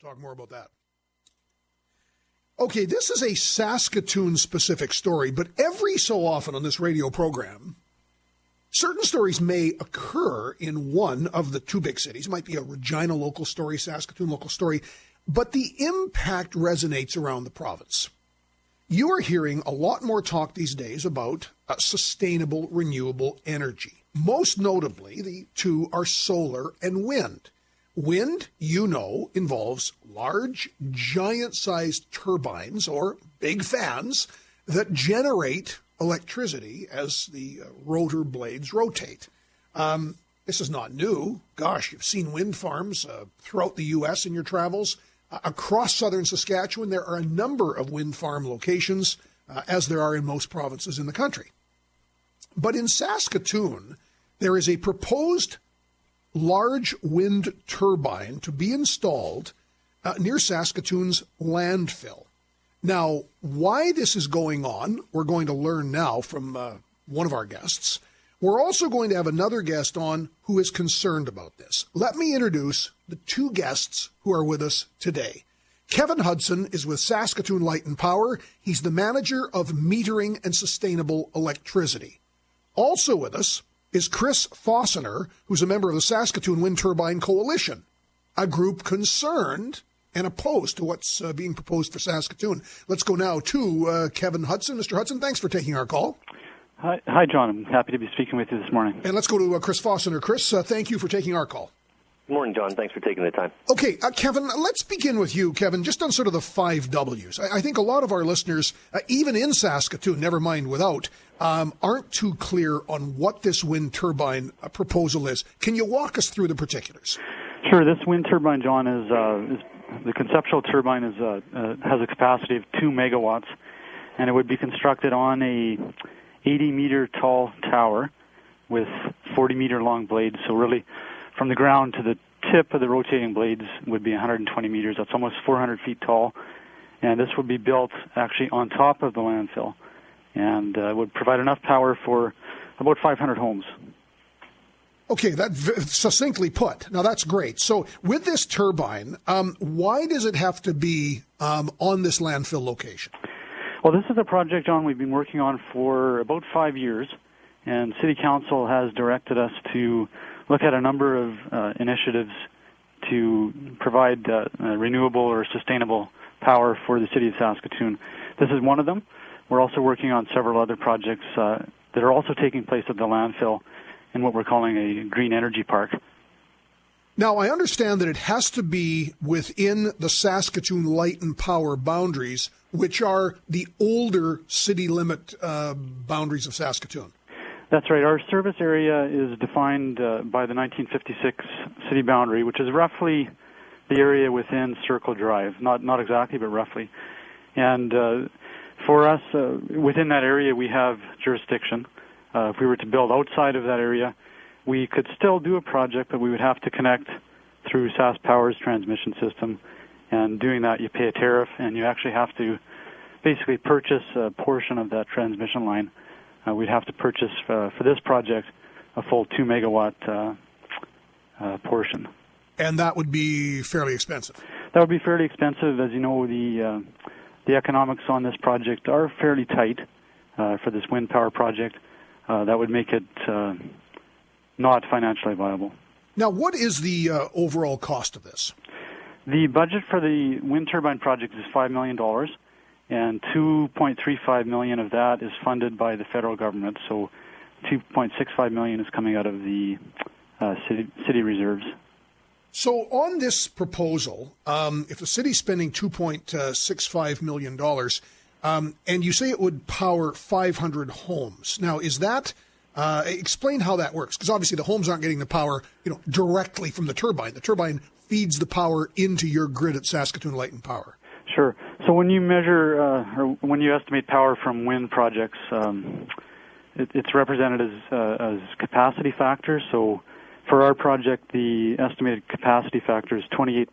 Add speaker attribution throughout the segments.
Speaker 1: We'll talk more about that. Okay, this is a Saskatoon-specific story, but every so often on this radio program, certain stories may occur in one of the two big cities. It might be a Regina local story, Saskatoon local story, but the impact resonates around the province. You are hearing a lot more talk these days about sustainable, renewable energy. Most notably, the two are solar and wind. Wind, you know, involves large, giant-sized turbines or big fans that generate electricity as the rotor blades rotate. This is not new. Gosh, you've seen wind farms throughout the U.S. in your travels. Across southern Saskatchewan, there are a number of wind farm locations, as there are in most provinces in the country. But in Saskatoon, there is a proposed large wind turbine to be installed near Saskatoon's landfill. Now, why this is going on, we're going to learn now from one of our guests. We're also going to have another guest on who is concerned about this. Let me introduce the two guests who are with us today. Kevin Hudson is with Saskatoon Light and Power. He's the manager of metering and sustainable electricity. Also with us is Chris Fossiner, who's a member of the Saskatoon Wind Turbine Coalition, a group concerned and opposed to what's being proposed for Saskatoon. Let's go now to Kevin Hudson. Mr. Hudson, thanks for taking our call.
Speaker 2: Hi, John. I'm happy to be speaking with you this morning.
Speaker 1: And let's go to Chris Fossiner. Chris, thank you for taking our call.
Speaker 3: Good morning, John. Thanks for taking the time.
Speaker 1: Okay, Kevin, let's begin with you, Kevin, just on sort of the 5 Ws. I think a lot of our listeners, even in Saskatoon, never mind without, aren't too clear on what this wind turbine proposal is. Can you walk us through the particulars?
Speaker 2: Sure. This wind turbine, John, is the conceptual turbine has a capacity of 2 megawatts, and it would be constructed on a 80-meter tall tower with 40-meter long blades. So really, from the ground to the tip of the rotating blades would be 120 meters. That's almost 400 feet tall, and this would be built actually on top of the landfill, and would provide enough power for about 500 homes.
Speaker 1: Okay, that's succinctly put. Now, that's great. So with this turbine, why does it have to be on this landfill location?
Speaker 2: Well, this is a project, John, we've been working on for about 5 years, and City Council has directed us to look at a number of initiatives to provide renewable or sustainable power for the City of Saskatoon. This is one of them. We're also working on several other projects that are also taking place at the landfill in what we're calling a green energy park.
Speaker 1: Now, I understand that it has to be within the Saskatoon Light and Power boundaries, which are the older city limit boundaries of Saskatoon.
Speaker 2: That's right. Our service area is defined by the 1956 city boundary, which is roughly the area within Circle Drive. Not exactly, but roughly. And for us, within that area, we have jurisdiction. If we were to build outside of that area, we could still do a project, but we would have to connect through SaskPower's transmission system. And doing that, you pay a tariff, and you actually have to basically purchase a portion of that transmission line. We'd have to purchase, for this project, a full 2-megawatt portion.
Speaker 1: And that would be fairly expensive?
Speaker 2: That would be fairly expensive. As you know, the economics on this project are fairly tight for this wind power project. That would make it not financially viable.
Speaker 1: Now, what is the overall cost of this?
Speaker 2: The budget for the wind turbine project is $5 million, and $2.35 million of that is funded by the federal government. So $2.65 million is coming out of the city reserves.
Speaker 1: So on this proposal, if the city's spending $2.65 million, and you say it would power 500 homes. Now, is that explain how that works? Because obviously the homes aren't getting the power, directly from the turbine. The turbine feeds the power into your grid at Saskatoon Light and Power.
Speaker 2: Sure. So when you measure or when you estimate power from wind projects, it's represented as capacity factors. So for our project, the estimated capacity factor is 28%.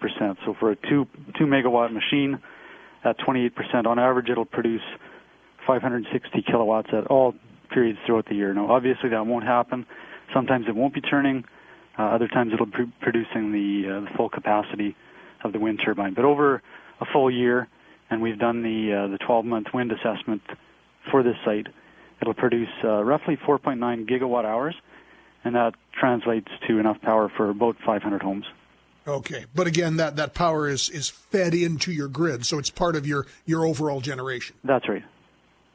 Speaker 2: So for a 2 megawatt machine, at 28%, on average, it'll produce 560 kilowatts at all periods throughout the year. Now, obviously, that won't happen. Sometimes it won't be turning. Other times, it'll be producing the full capacity of the wind turbine. But over a full year, and we've done the 12-month wind assessment for this site, it'll produce roughly 4.9 gigawatt hours, and that translates to enough power for about 500 homes.
Speaker 1: Okay, but again, that power is fed into your grid, so it's part of your overall generation.
Speaker 2: That's right.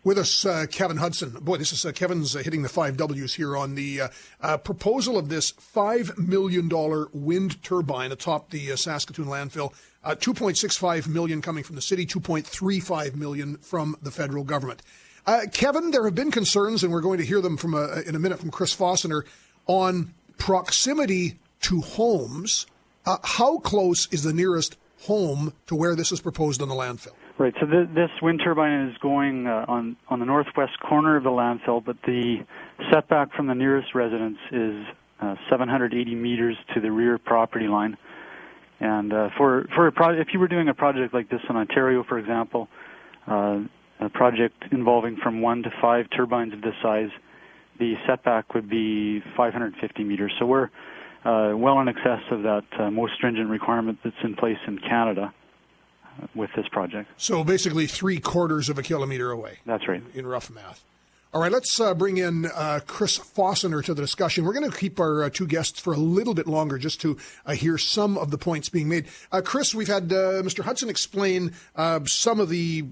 Speaker 1: With us, Kevin Hudson. Boy, this is Kevin's hitting the 5 W's here on the proposal of this $5 million wind turbine atop the Saskatoon landfill. $2.65 million coming from the city, $2.35 million from the federal government. Kevin, there have been concerns, and we're going to hear them from in a minute from Chris Fossner, on proximity to homes. How close is the nearest home to where this is proposed on the landfill?
Speaker 2: Right, so this wind turbine is going on the northwest corner of the landfill, but the setback from the nearest residence is 780 meters to the rear property line. And for a project, if you were doing a project like this in Ontario, for example, a project involving from 1 to 5 turbines of this size, the setback would be 550 meters. So we're well in excess of that most stringent requirement that's in place in Canada with this project.
Speaker 1: So basically 3/4 of a kilometer away.
Speaker 2: That's right.
Speaker 1: In rough math. All right, let's bring in Chris Fossner to the discussion. We're going to keep our two guests for a little bit longer just to hear some of the points being made. Chris, we've had Mr. Hudson explain some of the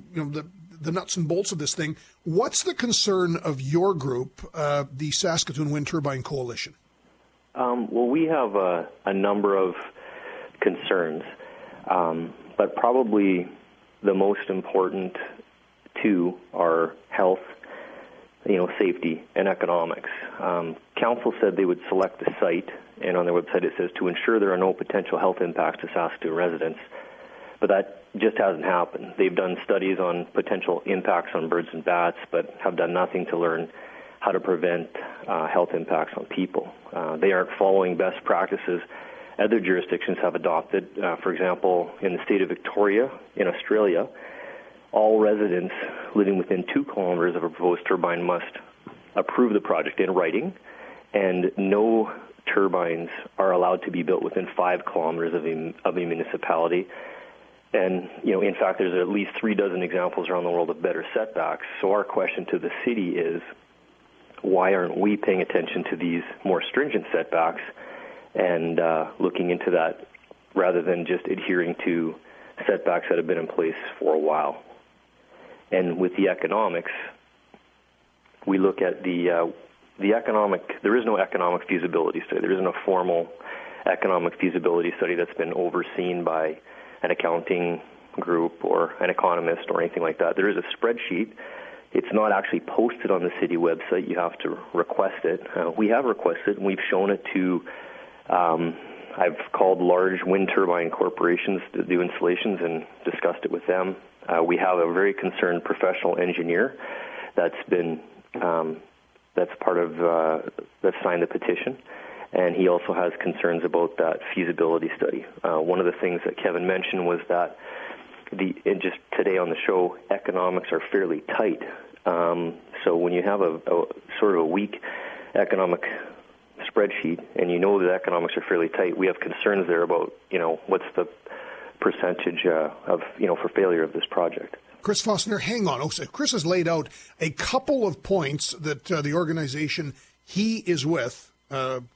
Speaker 1: nuts and bolts of this thing. What's the concern of your group, the Saskatoon Wind Turbine Coalition?
Speaker 3: Well, we have a number of concerns, but probably the most important two are health, safety, and economics. Council said they would select a site, and on their website it says to ensure there are no potential health impacts to Saskatoon residents, but that just hasn't happened. They've done studies on potential impacts on birds and bats, but have done nothing to learn how to prevent health impacts on people. They aren't following best practices other jurisdictions have adopted. For example, in the state of Victoria, in Australia, all residents living within 2 kilometers of a proposed turbine must approve the project in writing, and no turbines are allowed to be built within 5 kilometers of a municipality. And, in fact, there's at least 3 dozen examples around the world of better setbacks. So our question to the city is, why aren't we paying attention to these more stringent setbacks and looking into that rather than just adhering to setbacks that have been in place for a while? And with the economics, we look at the economic. There is no economic feasibility study. There isn't a formal economic feasibility study that's been overseen by an accounting group or an economist or anything like that. There is a spreadsheet. It's not actually posted on the city website. You have to request it. We have requested, and we've shown it to, I've called large wind turbine corporations to do installations and discussed it with them. We have a very concerned professional engineer that's been, that's signed the petition. And he also has concerns about that feasibility study. One of the things that Kevin mentioned was that just today on the show, economics are fairly tight. So when you have a sort of a weak economic spreadsheet, and the economics are fairly tight, we have concerns there about what's the percentage for failure of this project.
Speaker 1: Chris Fossner, hang on. So Chris has laid out a couple of points that the organization he is with,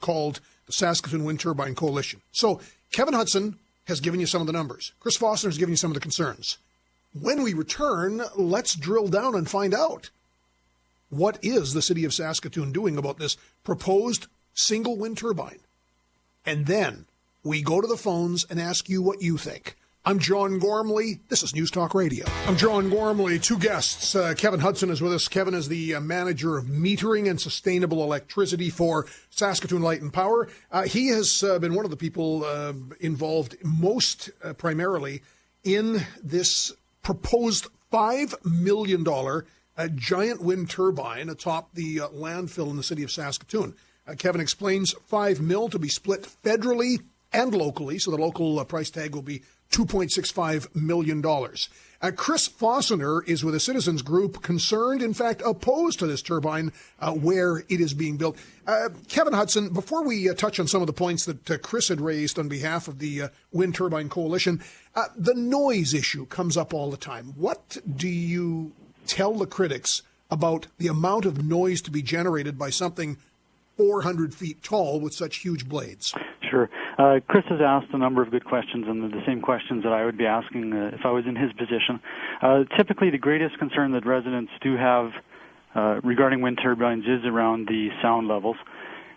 Speaker 1: called the Saskatoon Wind Turbine Coalition. So Kevin Hudson has given you some of the numbers. Chris Fossner has given you some of the concerns. When we return, let's drill down and find out, what is the city of Saskatoon doing about this proposed single wind turbine? And then we go to the phones and ask you what you think. I'm John Gormley. This is News Talk Radio. I'm John Gormley. 2 guests. Kevin Hudson is with us. Kevin is the manager of metering and sustainable electricity for Saskatoon Light and Power. He has been one of the people involved most primarily in this proposed $5 million giant wind turbine atop the landfill in the city of Saskatoon. Kevin explains $5 million to be split federally and locally, so the local price tag will be $2.65 million. Chris Fossiner is with a citizens group concerned, in fact, opposed to this turbine where it is being built. Kevin Hudson, before we touch on some of the points that Chris had raised on behalf of the Wind Turbine Coalition, the noise issue comes up all the time. What do you tell the critics about the amount of noise to be generated by something 400 feet tall with such huge blades?
Speaker 2: Sure. Chris has asked a number of good questions, and the same questions that I would be asking if I was in his position. Typically, the greatest concern that residents do have regarding wind turbines is around the sound levels.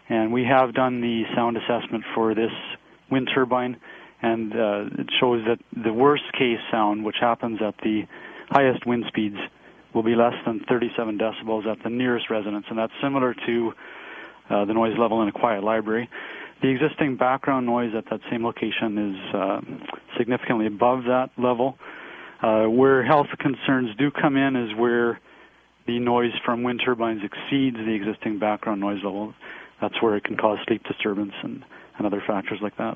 Speaker 2: And we have done the sound assessment for this wind turbine, and it shows that the worst-case sound, which happens at the highest wind speeds, will be less than 37 decibels at the nearest residence, and that's similar to the noise level in a quiet library. The existing background noise at that same location is significantly above that level. Where health concerns do come in is where the noise from wind turbines exceeds the existing background noise level. That's where it can cause sleep disturbance and other factors like that.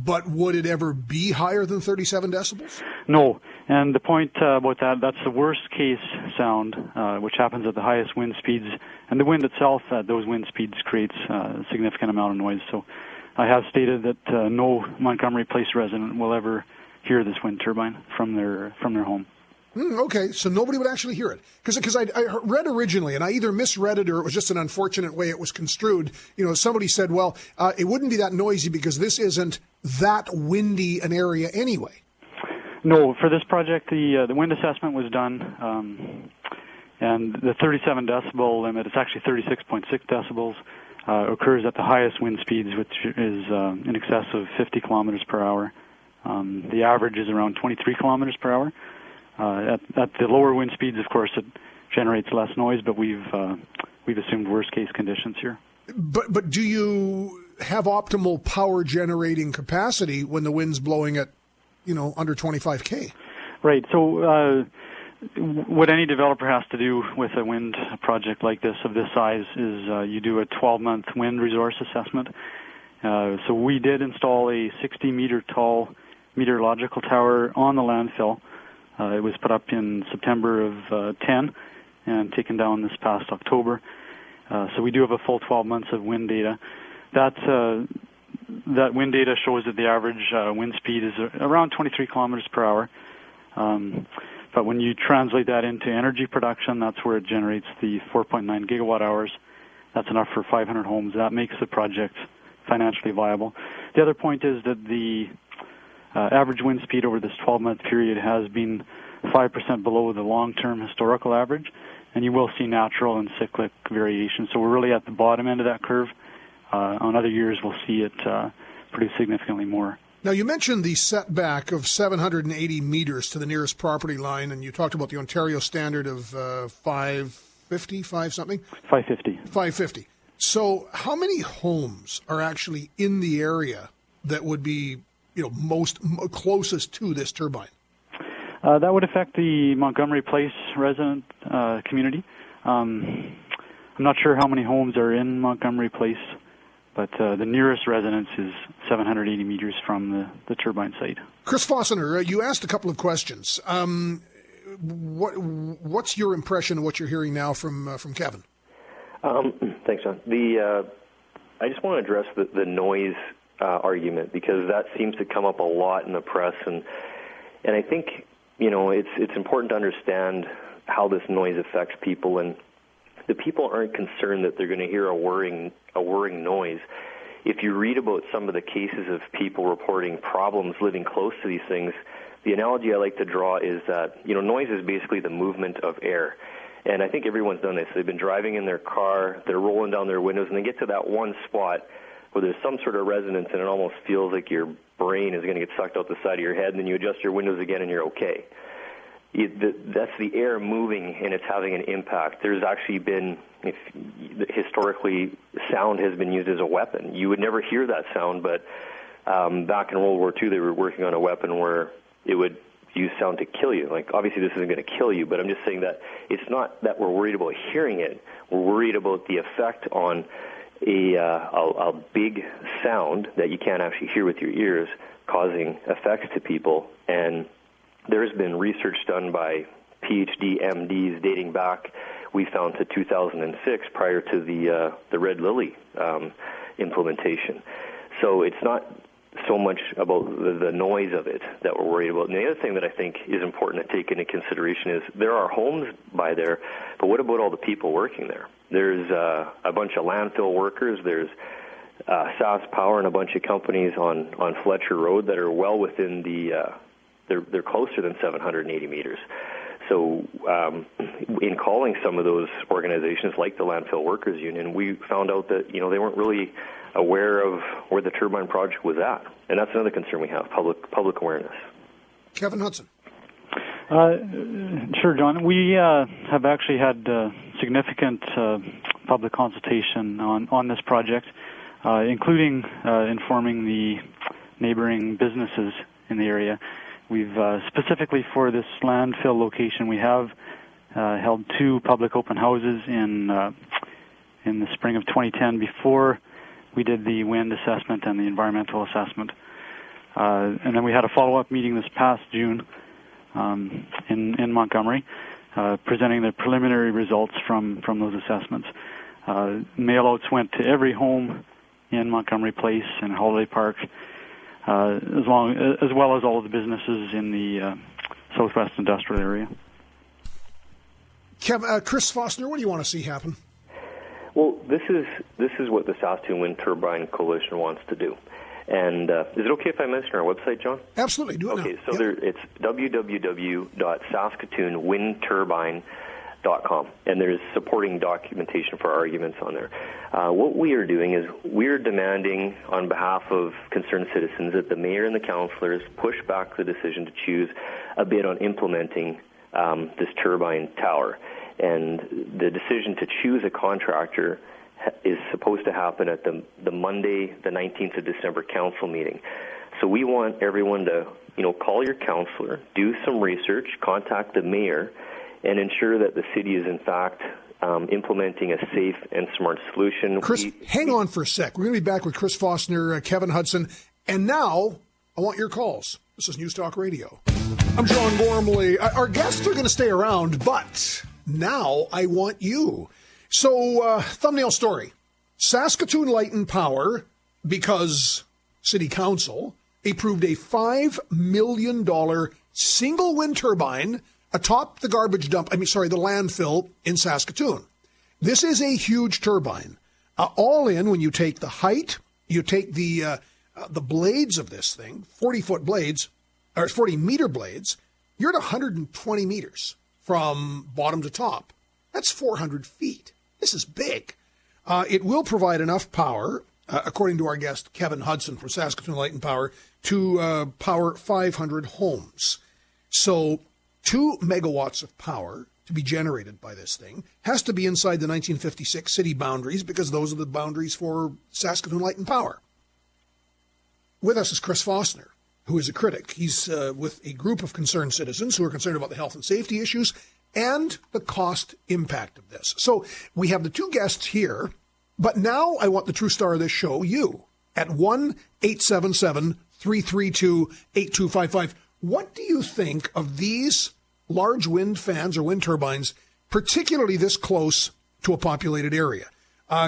Speaker 1: But would it ever be higher than 37 decibels?
Speaker 2: No. And the point about that's the worst case sound, which happens at the highest wind speeds. And the wind itself at those wind speeds creates a significant amount of noise. So I have stated that no Montgomery Place resident will ever hear this wind turbine from their home.
Speaker 1: Okay, so nobody would actually hear it. Because I read originally, and I either misread it or it was just an unfortunate way it was construed. You know, somebody said, well, it wouldn't be that noisy because this isn't that windy an area anyway.
Speaker 2: No, for this project, the wind assessment was done, and the 37 decibel limit, it's actually 36.6 decibels, occurs at the highest wind speeds, which is in excess of 50 kilometers per hour. The average is around 23 kilometers per hour. At the lower wind speeds, of course, it generates less noise, but we've assumed worst-case conditions here.
Speaker 1: But do you have optimal power generating capacity when the wind's blowing at, under 25K?
Speaker 2: Right. So what any developer has to do with a wind project like this, of this size, is you do a 12-month wind resource assessment. So we did install a 60-meter tall meteorological tower on the landfill. It was put up in September of 10 and taken down this past October. So we do have a full 12 months of wind data. That wind data shows that the average wind speed is around 23 kilometers per hour. But when you translate that into energy production, that's where it generates the 4.9 gigawatt hours. That's enough for 500 homes. That makes the project financially viable. The other point is that the average wind speed over this 12-month period has been 5% below the long-term historical average, and you will see natural and cyclic variation. So we're really at the bottom end of that curve. On other years, we'll see it pretty significantly more.
Speaker 1: Now, you mentioned the setback of 780 meters to the nearest property line, and you talked about the Ontario standard of 550, 5-something?
Speaker 2: 550.
Speaker 1: 550. So how many homes are actually in the area that would be most closest to this turbine?
Speaker 2: That would affect the Montgomery Place resident community. I'm not sure how many homes are in Montgomery Place, but the nearest residence is 780 meters from the turbine site. Chris
Speaker 1: Fossiner, you asked a couple of questions. What's your impression of what you're hearing now from Kevin?
Speaker 3: Thanks, John. I just want to address the noise argument, because that seems to come up a lot in the press, and I think it's important to understand how this noise affects people, and the people aren't concerned that they're going to hear a whirring noise. If you read about some of the cases of people reporting problems living close to these things, the analogy I like to draw is that noise is basically the movement of air. And I think everyone's done this. They've been driving in their car, they're rolling down their windows, and they get to that one spot where there's some sort of resonance, and it almost feels like your brain is going to get sucked out the side of your head, and then you adjust your windows again, and you're okay. That's the air moving, and it's having an impact. There's actually been, historically, sound has been used as a weapon. You would never hear that sound, but back in World War II, they were working on a weapon where it would use sound to kill you. Like, obviously, this isn't going to kill you, but I'm just saying that it's not that we're worried about hearing it. We're worried about the effect on a big sound that you can't actually hear with your ears, causing effects to people. And there's been research done by PhD MDs dating back, we found, to 2006, prior to the Red Lily implementation. So it's not so much about the noise of it that we're worried about. And the other thing that I think is important to take into consideration is there are homes by there, but what about all the people working there? There's a bunch of landfill workers. There's Sask Power and a bunch of companies on Fletcher Road that are well within they're closer than 780 meters. So in calling some of those organizations like the Landfill Workers Union, we found out that, they weren't really aware of where the turbine project was at. And that's another concern we have, public awareness.
Speaker 1: Kevin Hudson.
Speaker 2: Sure, John. We have actually had significant public consultation on this project, including informing the neighboring businesses in the area. We've specifically for this landfill location, we have held 2 public open houses in the spring of 2010 before we did the wind assessment and the environmental assessment. And then we had a follow-up meeting this past June in Montgomery, presenting the preliminary results from those assessments. Mail-outs went to every home in Montgomery Place and Holiday Park, as well as all of the businesses in the Southwest Industrial area.
Speaker 1: Chris Foster, what do you want to see happen?
Speaker 3: Well, this is what the Saskatoon Wind Turbine Coalition wants to do. And is it okay if I mention our website, John?
Speaker 1: Absolutely, do it
Speaker 3: now. Okay, so
Speaker 1: yep.
Speaker 3: It's www.saskatoonwindturbine.com, and there's supporting documentation for our arguments on there. What we are doing is we're demanding on behalf of concerned citizens that the mayor and the councillors push back the decision to choose a bid on implementing this turbine tower. And the decision to choose a contractor is supposed to happen at the Monday, the 19th of December council meeting. So we want everyone to, call your councillor, do some research, contact the mayor, and ensure that the city is in fact implementing a safe and smart solution.
Speaker 1: Chris, hang on for a sec. We're going to be back with Chris Foster, Kevin Hudson, and now I want your calls. This is News Talk Radio. I'm John Gormley. Our guests are going to stay around, but now I want you. So, thumbnail story. Saskatoon Light and Power, because City Council approved a $5 million single wind turbine atop the the landfill in Saskatoon. This is a huge turbine. All in, when you take the height, you take the blades of this thing, 40-foot blades, or 40-meter blades, you're at 120 meters from bottom to top. That's 400 feet. This is big. It will provide enough power, according to our guest Kevin Hudson from Saskatoon Light and Power, to power 500 homes. So 2 megawatts of power to be generated by this thing has to be inside the 1956 city boundaries, because those are the boundaries for Saskatoon Light and Power. With us is Chris Foster, who is a critic. He's with a group of concerned citizens who are concerned about the health and safety issues and the cost impact of this. So we have the 2 guests here, but now I want the true star of this show, you, at 1-877-332-8255. What do you think of these large wind fans or wind turbines, particularly this close to a populated area?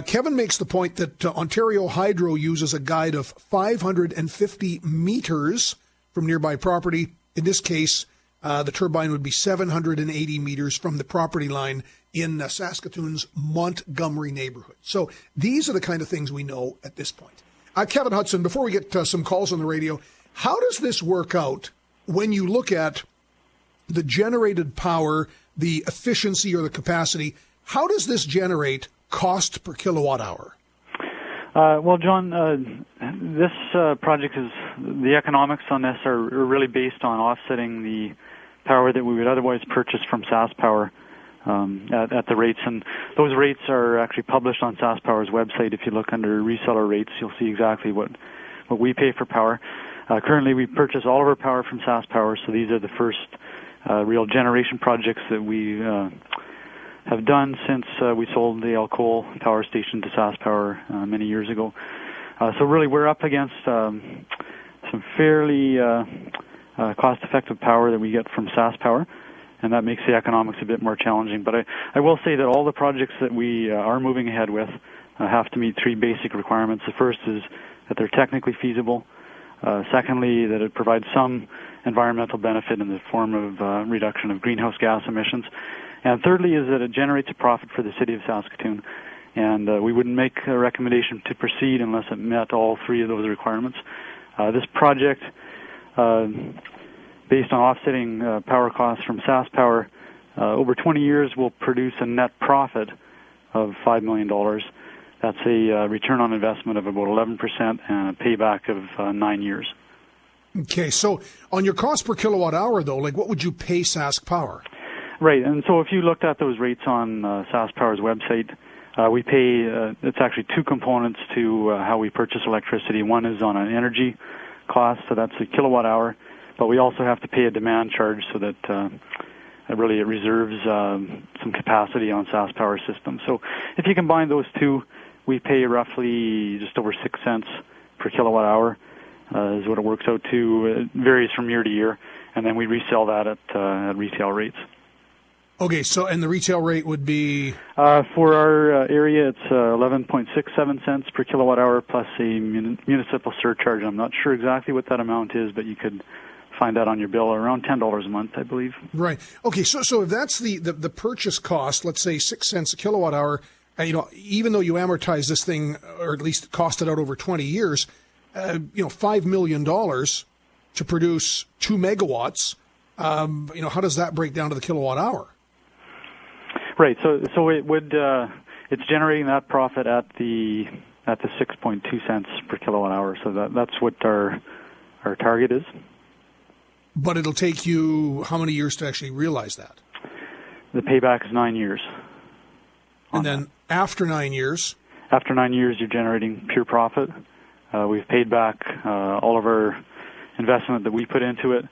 Speaker 1: Kevin makes the point that Ontario Hydro uses a guide of 550 meters from nearby property. In this case, the turbine would be 780 meters from the property line in Saskatoon's Montgomery neighborhood. So these are the kind of things we know at this point. Kevin Hudson, before we get some calls on the radio, how does this work out when you look at the generated power, the efficiency or the capacity? How does this generate cost per kilowatt hour?
Speaker 2: Well, John, this project is, the economics on this are really based on offsetting the power that we would otherwise purchase from Sask Power at the rates. And those rates are actually published on Sask Power's website. If you look under reseller rates, you'll see exactly what we pay for power. Currently, we purchase all of our power from Sask Power, so these are the first real generation projects that we have done since we sold the Alcoal power station to SaskPower many years ago. So really, we're up against some fairly cost-effective power that we get from SaskPower, and that makes the economics a bit more challenging. But I will say that all the projects that we are moving ahead with have to meet three basic requirements. The first is that they're technically feasible. Secondly, that it provides some environmental benefit in the form of reduction of greenhouse gas emissions. And thirdly is that it generates a profit for the city of Saskatoon. And we wouldn't make a recommendation to proceed unless it met all three of those requirements. This project, based on offsetting power costs from SaskPower, over 20 years will produce a net profit of $5 million. That's a return on investment of about 11% and a payback of 9 years.
Speaker 1: Okay, so on your cost per kilowatt hour, though, like what would you pay SaskPower?
Speaker 2: Right, and so if you looked at those rates on SaskPower's website, we pay, it's actually two components to how we purchase electricity. One is on an energy cost, so that's a kilowatt hour, but we also have to pay a demand charge so that it reserves some capacity on SaskPower system. So if you combine those two, we pay roughly just over 6 cents per kilowatt hour is what it works out to. It varies from year to year, and then we resell that at retail rates.
Speaker 1: Okay, so and the retail rate would be?
Speaker 2: For our area, it's 11.67 cents per kilowatt hour plus a municipal surcharge. I'm not sure exactly what that amount is, but you could find that on your bill, around $10 a month, I believe.
Speaker 1: Right. Okay, so if that's the purchase cost, let's say 6 cents a kilowatt hour, even though you amortize this thing, or at least cost it out over 20 years, $5 million to produce 2 megawatts, how does that break down to the kilowatt hour?
Speaker 2: Right. So it would it's generating that profit at the 6.2 cents per kilowatt hour. So that's what our target is.
Speaker 1: But it'll take you how many years to actually realize that?
Speaker 2: The payback is 9 years.
Speaker 1: And then after 9 years?
Speaker 2: After 9 years, you're generating pure profit. We've paid back all of our investment that we put into it,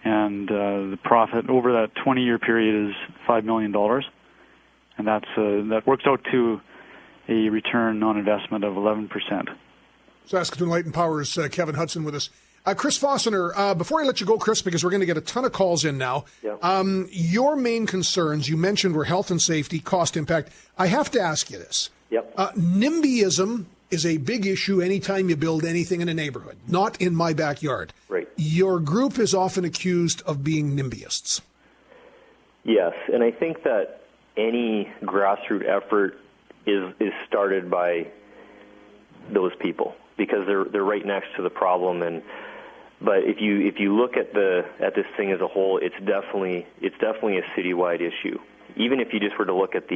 Speaker 2: and the profit over that 20-year period is $5 million. And that works out to a return on investment of 11%.
Speaker 1: Saskatoon Light and Power's Kevin Hudson with us. Chris Fossiner, before I let you go, Chris, because we're going to get a ton of calls in now, your main concerns, you mentioned, were health and safety, cost impact. I have to ask you this.
Speaker 3: Yep.
Speaker 1: NIMBYism is a big issue anytime you build anything in a neighborhood, not in my backyard.
Speaker 3: Right.
Speaker 1: Your group is often accused of being NIMBYists.
Speaker 3: Yes, and I think that any grassroots effort is started by those people because they're right next to the problem. But if you look at this thing as a whole, it's definitely a citywide issue. Even if you just were to look at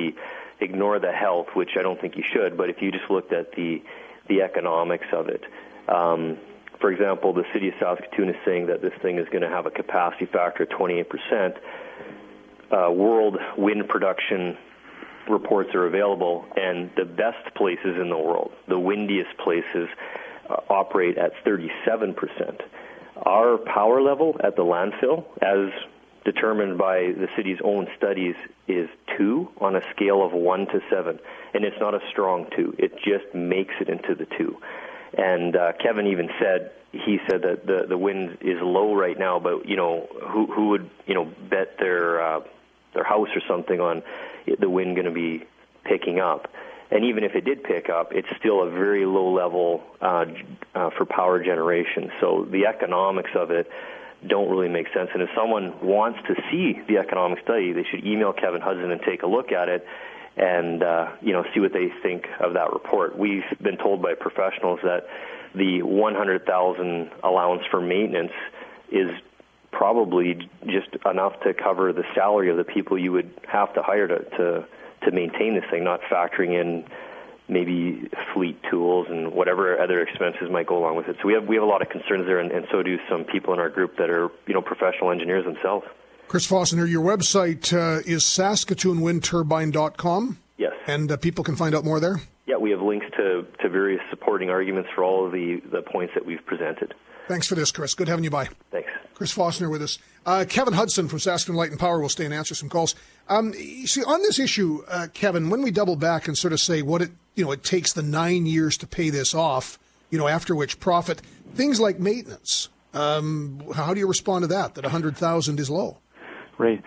Speaker 3: ignore the health, which I don't think you should, but if you just looked at the economics of it. For example, the city of Saskatoon is saying that this thing is going to have a capacity factor of 28%. World wind production reports are available, and the best places in the world, the windiest places, operate at 37%. Our power level at the landfill, as determined by the city's own studies, is 2 on a scale of 1 to 7, and it's not a strong 2. It just makes it into the 2. And Kevin even said that the wind is low right now, but who would bet their house or something on the wind going to be picking up? And even if it did pick up, it's still a very low level for power generation. So the economics of it don't really make sense. And if someone wants to see the economic study, they should email Kevin Hudson and take a look at it and see what they think of that report. We've been told by professionals that the $100,000 allowance for maintenance is probably just enough to cover the salary of the people you would have to hire to maintain this thing, not factoring in maybe fleet tools and whatever other expenses might go along with it. So we have a lot of concerns there, and so do some people in our group that are professional engineers themselves.
Speaker 1: Chris Fossiner, your website is SaskatoonWindTurbine.com?
Speaker 3: Yes.
Speaker 1: And people can find out more there?
Speaker 3: Yeah, we have links to various supporting arguments for all of the points that we've presented.
Speaker 1: Thanks for this, Chris. Good having you by.
Speaker 3: Thanks.
Speaker 1: Chris Fossner with us. Kevin Hudson from Saskatoon Light and Power will stay and answer some calls. You see, on this issue, Kevin, when we double back and sort of say what it takes the 9 years to pay this off, after which profit, things like maintenance, how do you respond to that $100,000 is low?
Speaker 2: Right.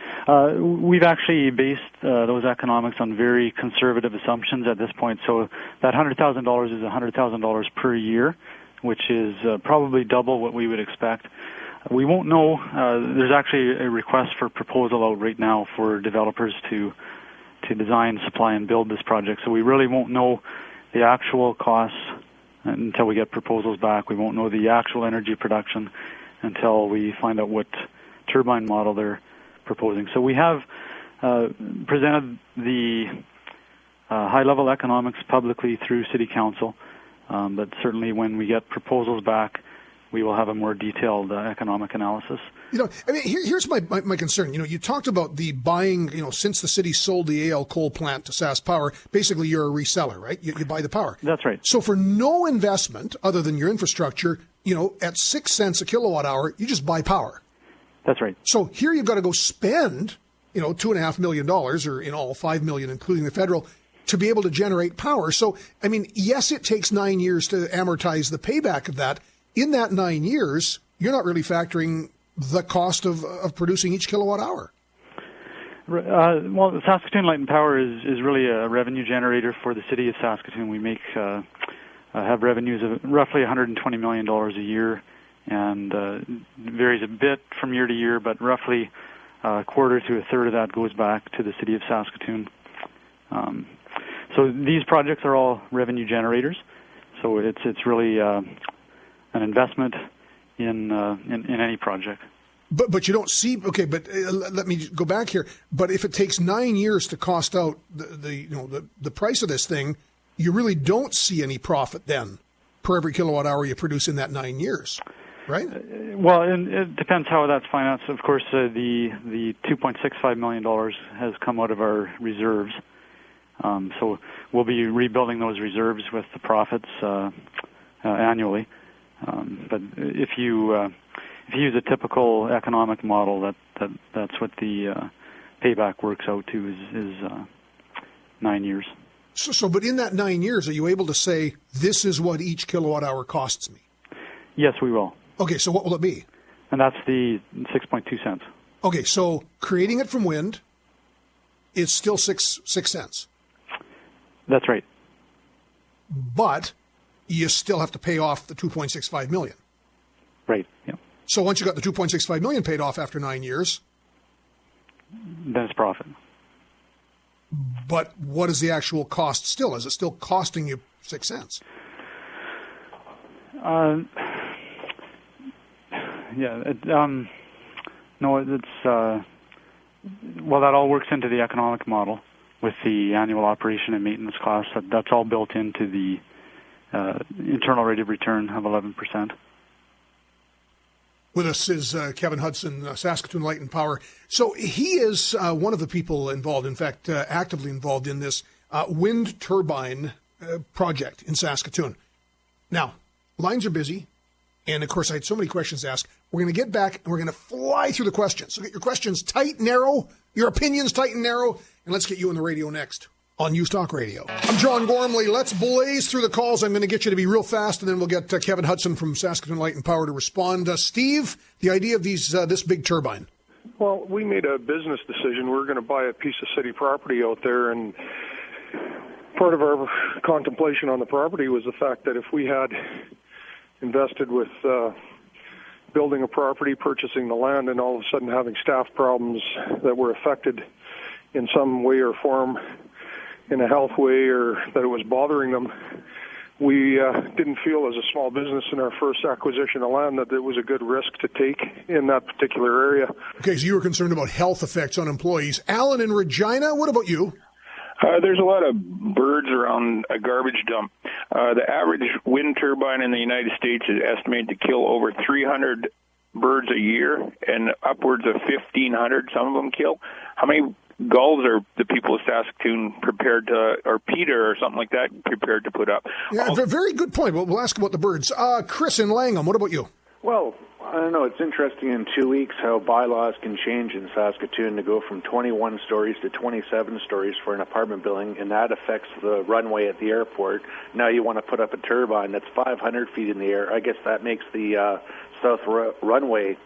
Speaker 2: We've actually based those economics on very conservative assumptions at this point. So that $100,000 is $100,000 per year, which is probably double what we would expect. We won't know. There's actually a request for proposal out right now for developers to design, supply, and build this project. So we really won't know the actual costs until we get proposals back. We won't know the actual energy production until we find out what turbine model they're proposing. So we have presented the high-level economics publicly through City Council, but certainly when we get proposals back, we will have a more detailed economic analysis.
Speaker 1: Here's my concern. You talked about the buying, since the city sold the AL coal plant to SaskPower, basically you're a reseller, right? You buy the power.
Speaker 2: That's right.
Speaker 1: So for no investment other than your infrastructure, at 6 cents a kilowatt hour, you just buy power.
Speaker 2: That's right.
Speaker 1: So here you've got to go spend, $2.5 million, or in all $5 million, including the federal, to be able to generate power. So, yes, it takes 9 years to amortize the payback of that. In that 9 years, you're not really factoring the cost of producing each kilowatt hour.
Speaker 2: Well, Saskatoon Light and Power is really a revenue generator for the city of Saskatoon. We have revenues of roughly $120 million a year, and varies a bit from year to year, but roughly a quarter to a third of that goes back to the city of Saskatoon. So these projects are all revenue generators. So it's really an investment in any project.
Speaker 1: But you don't see, okay, but let me go back here. But if it takes 9 years to cost out the price of this thing, you really don't see any profit then per every kilowatt hour you produce in that 9 years, right?
Speaker 2: Well, it depends how that's financed. Of course, the $2.65 million has come out of our reserves. So we'll be rebuilding those reserves with the profits annually. But if you use a typical economic model, that's what the payback works out to is 9 years.
Speaker 1: So, but in that 9 years, are you able to say this is what each kilowatt hour costs me?
Speaker 2: Yes, we will.
Speaker 1: Okay, so what will it be?
Speaker 2: And that's the 6.2 cents.
Speaker 1: Okay, so creating it from wind is still 6 cents.
Speaker 2: That's right.
Speaker 1: But you still have to pay off the $2.65 million.
Speaker 2: Right. Yeah.
Speaker 1: So once you got the $2.65 million paid off after 9 years,
Speaker 2: then it's profit.
Speaker 1: But what is the actual cost still? Is it still costing you 6 cents?
Speaker 2: No, it's well, that all works into the economic model with the annual operation and maintenance costs. That's all built into the internal rate of return of 11%.
Speaker 1: With us is Kevin Hudson, Saskatoon Light and Power. So he is one of the people involved, in fact, actively involved in this wind turbine project in Saskatoon. Now, lines are busy, and of course I had so many questions to ask. We're going to get back, and we're going to fly through the questions. So get your questions tight, narrow, your opinions tight and narrow, and let's get you on the radio next on News Talk Radio. I'm John Gormley. Let's blaze through the calls. I'm going to get you to be real fast, and then we'll get Kevin Hudson from Saskatoon Light and Power to respond. Steve, the idea of this big turbine.
Speaker 4: Well, we made a business decision. We're going to buy a piece of city property out there, and part of our contemplation on the property was the fact that if we had invested with building a property, purchasing the land, and all of a sudden having staff problems that were affected in some way or form, in a health way, or that it was bothering them, we didn't feel as a small business in our first acquisition of land that it was a good risk to take in that particular area.
Speaker 1: Okay, so you were concerned about health effects on employees. Alan in Regina, what about you?
Speaker 5: There's a lot of birds around a garbage dump. The average wind turbine in the United States is estimated to kill over 300 birds a year, and upwards of 1,500 some of them kill. How many gulls are the people of Saskatoon prepared to, or Peter or something like that, prepared to put up?
Speaker 1: Yeah, very good point. We'll ask about the birds. Chris in Langham, what about you?
Speaker 6: Well, I don't know. It's interesting in 2 weeks how bylaws can change in Saskatoon to go from 21 stories to 27 stories for an apartment building, and that affects the runway at the airport. Now you want to put up a turbine that's 500 feet in the air. I guess that makes the south runway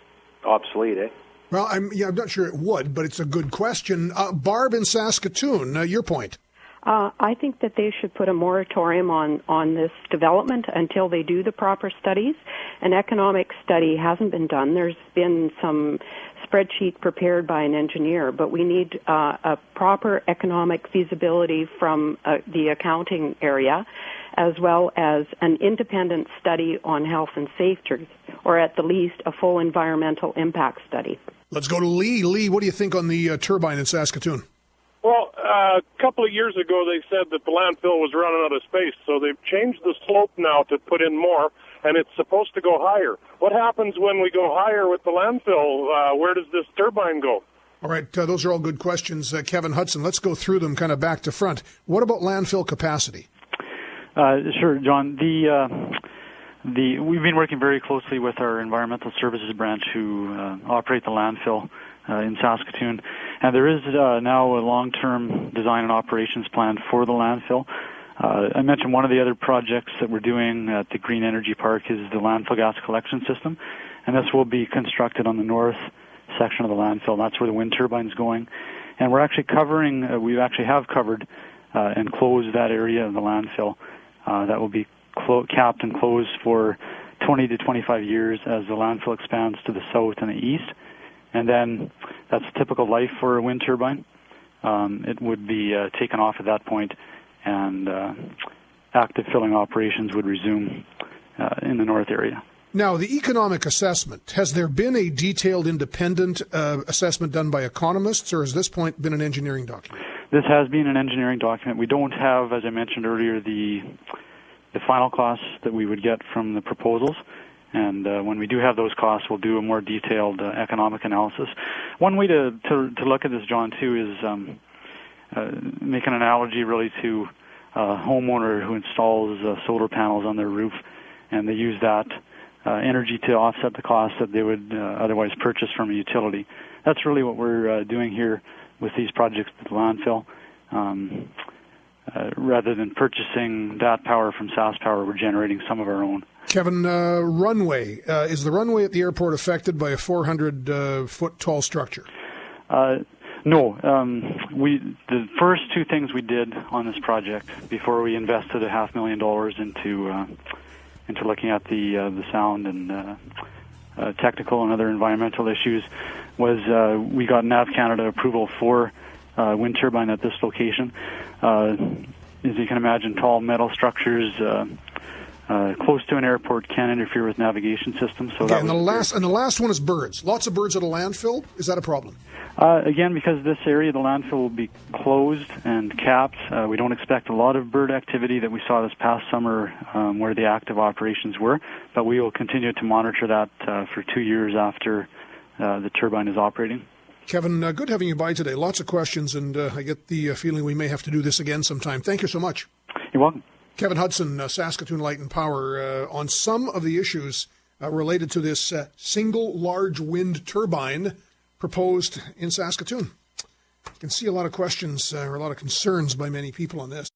Speaker 6: obsolete, eh?
Speaker 1: Well, I'm not sure it would, but it's a good question. Barb in Saskatoon, your point.
Speaker 7: I think that they should put a moratorium on this development until they do the proper studies. An economic study hasn't been done. There's been some spreadsheet prepared by an engineer, but we need a proper economic feasibility from the accounting area, as well as an independent study on health and safety, or at the least a full environmental impact study.
Speaker 1: Let's go to Lee. Lee, what do you think on the turbine in Saskatoon?
Speaker 8: Well, a couple of years ago they said that the landfill was running out of space, so they've changed the slope now to put in more, and it's supposed to go higher. What happens when we go higher with the landfill? Where does this turbine go?
Speaker 1: All right, those are all good questions. Kevin Hudson, let's go through them kind of back to front. What about landfill capacity?
Speaker 2: Sure, John. We've been working very closely with our environmental services branch who operate the landfill in Saskatoon, and there is now a long-term design and operations plan for the landfill. I mentioned one of the other projects that we're doing at the Green Energy Park is the landfill gas collection system, and this will be constructed on the north section of the landfill. That's where the wind turbine's going, and we're actually covering. We actually have covered and closed that area of the landfill. That will be capped and closed for 20 to 25 years as the landfill expands to the south and the east. And then that's typical life for a wind turbine. It would be taken off at that point, and active filling operations would resume in the north area.
Speaker 1: Now, the economic assessment, has there been a detailed independent assessment done by economists, or has this point been an engineering document?
Speaker 2: This has been an engineering document. We don't have, as I mentioned earlier, the final costs that we would get from the proposals. And when we do have those costs, we'll do a more detailed economic analysis. One way to look at this, John, too, is make an analogy really to a homeowner who installs solar panels on their roof, and they use that energy to offset the costs that they would otherwise purchase from a utility. That's really what we're doing here with these projects at the landfill. Rather than purchasing that power from SaskPower, we're generating some of our own.
Speaker 1: Kevin, runway. Is the runway at the airport affected by a 400-foot tall structure?
Speaker 2: No. The first two things we did on this project before we invested $500,000 into looking at the sound and technical and other environmental issues was we got NAV Canada approval for wind turbine at this location. As you can imagine, tall metal structures close to an airport can interfere with navigation systems. So
Speaker 1: okay, and the last one is birds. Lots of birds at a landfill. Is that a problem?
Speaker 2: Again, because this area, the landfill will be closed and capped. We don't expect a lot of bird activity that we saw this past summer where the active operations were, but we will continue to monitor that for 2 years after the turbine is operating.
Speaker 1: Kevin, good having you by today. Lots of questions, and I get the feeling we may have to do this again sometime. Thank you so much.
Speaker 2: You're welcome.
Speaker 1: Kevin Hudson, Saskatoon Light and Power, on some of the issues related to this single large wind turbine proposed in Saskatoon. You can see a lot of questions or a lot of concerns by many people on this.